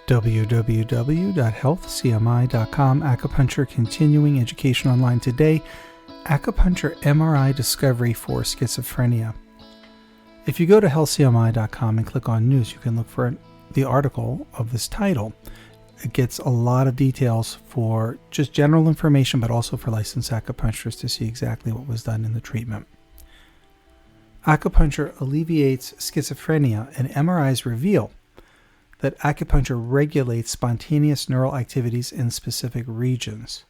www.healthcmi.com. Acupuncture continuing education online today. Acupuncture MRI discovery for schizophrenia. If you go to healthcmi.com and click on news, you can look for the article of this title. It gets a lot of details for just general information, but also for licensed acupuncturists to see exactly what was done in the treatment. Acupuncture alleviates schizophrenia, and MRIs reveal that acupuncture regulates spontaneous neural activities in specific regions.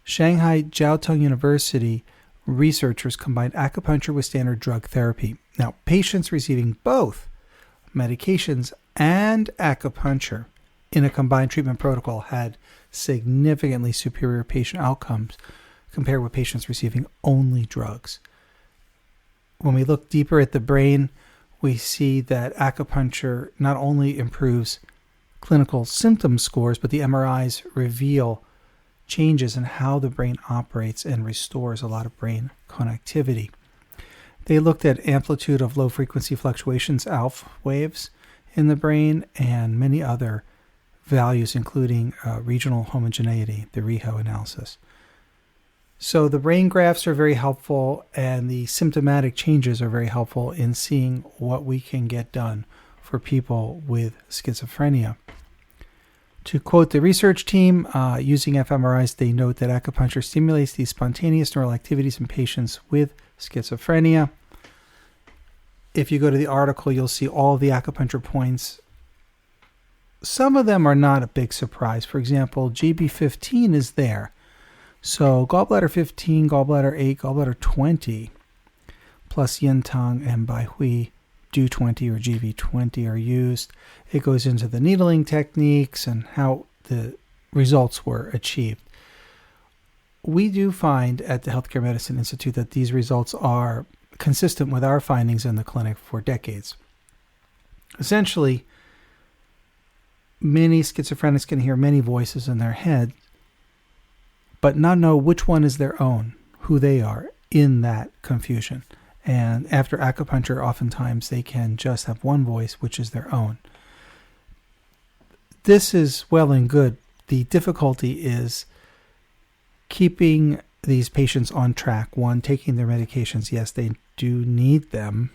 Shanghai Jiaotong University researchers combined acupuncture with standard drug therapy. Now, patients receiving both medications and acupuncture in a combined treatment protocol had significantly superior patient outcomes compared with patients receiving only drugs. When we look deeper at the brain, we see that acupuncture not only improves clinical symptom scores, but the MRIs reveal changes in how the brain operates and restores a lot of brain connectivity. They looked at amplitude of low-frequency fluctuations, alpha waves, in the brain, and many other values, including regional homogeneity, the ReHo analysis. So the brain graphs are very helpful, and the symptomatic changes are very helpful in seeing what we can get done for people with schizophrenia. To quote the research team, using fMRIs, they note that acupuncture stimulates these spontaneous neural activities in patients with schizophrenia. If you go to the article, you'll see all of the acupuncture points. Some of them are not a big surprise. For example, GB15 is there. So gallbladder 15, gallbladder 8, gallbladder 20, plus yin tang and bai hui, do 20 or GV20 are used. It goes into the needling techniques and how the results were achieved. We do find at the Healthcare Medicine Institute that these results are consistent with our findings in the clinic for decades. Essentially, many schizophrenics can hear many voices in their head, but not know which one is their own, who they are in that confusion. And after acupuncture, oftentimes they can just have one voice, which is their own. This is well and good. The difficulty is keeping these patients on track. One, taking their medications. Yes, they do need them.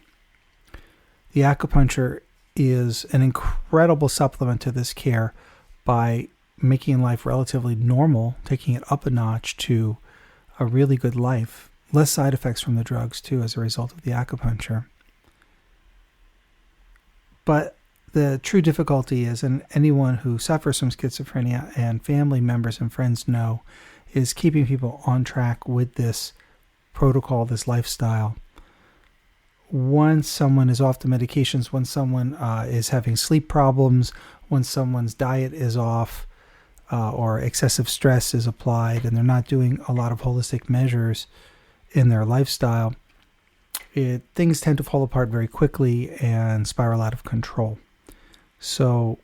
The acupuncture is an incredible supplement to this care by making life relatively normal, taking it up a notch to a really good life. Less side effects from the drugs, too, as a result of the acupuncture. But the true difficulty is, and anyone who suffers from schizophrenia and family members and friends know, is keeping people on track with this protocol, this lifestyle. Once someone is off the medications, when someone is having sleep problems, when someone's diet is off, or excessive stress is applied, and they're not doing a lot of holistic measures in their lifestyle, things tend to fall apart very quickly and spiral out of control. So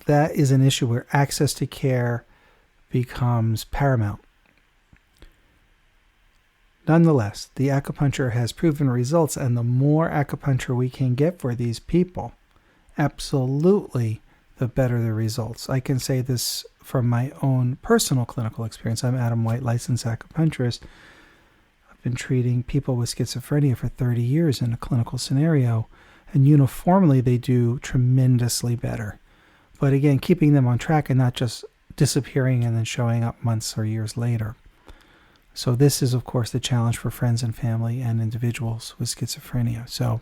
that is an issue where access to care becomes paramount. Nonetheless, the acupuncture has proven results, and the more acupuncture we can get for these people, absolutely the better the results. I can say this from my own personal clinical experience. I'm Adam White, licensed acupuncturist. I've been treating people with schizophrenia for 30 years in a clinical scenario, and uniformly they do tremendously better. But again, keeping them on track and not just disappearing and then showing up months or years later. So this is, of course, the challenge for friends and family and individuals with schizophrenia. So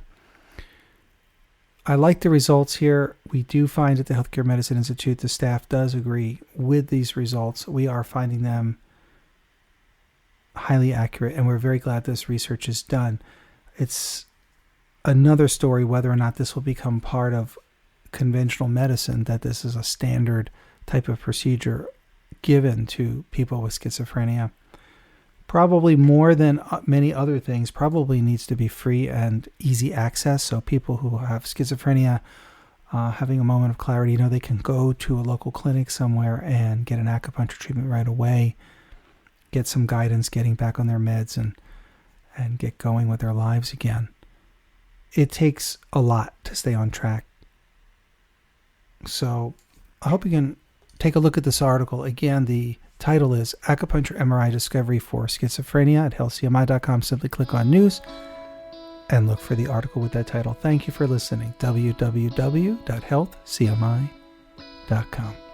I like the results here. We do find at the Healthcare Medicine Institute, the staff does agree with these results. We are finding them highly accurate, and we're very glad this research is done. It's another story whether or not this will become part of conventional medicine, that this is a standard type of procedure given to people with schizophrenia. Probably more than many other things, probably needs to be free and easy access. So people who have schizophrenia, having a moment of clarity, they can go to a local clinic somewhere and get an acupuncture treatment right away, get some guidance getting back on their meds and get going with their lives again. It takes a lot to stay on track. So I hope you can take a look at this article. Again, the title is Acupuncture MRI Discovery for Schizophrenia at healthcmi.com. Simply click on News and look for the article with that title. Thank you for listening. www.healthcmi.com.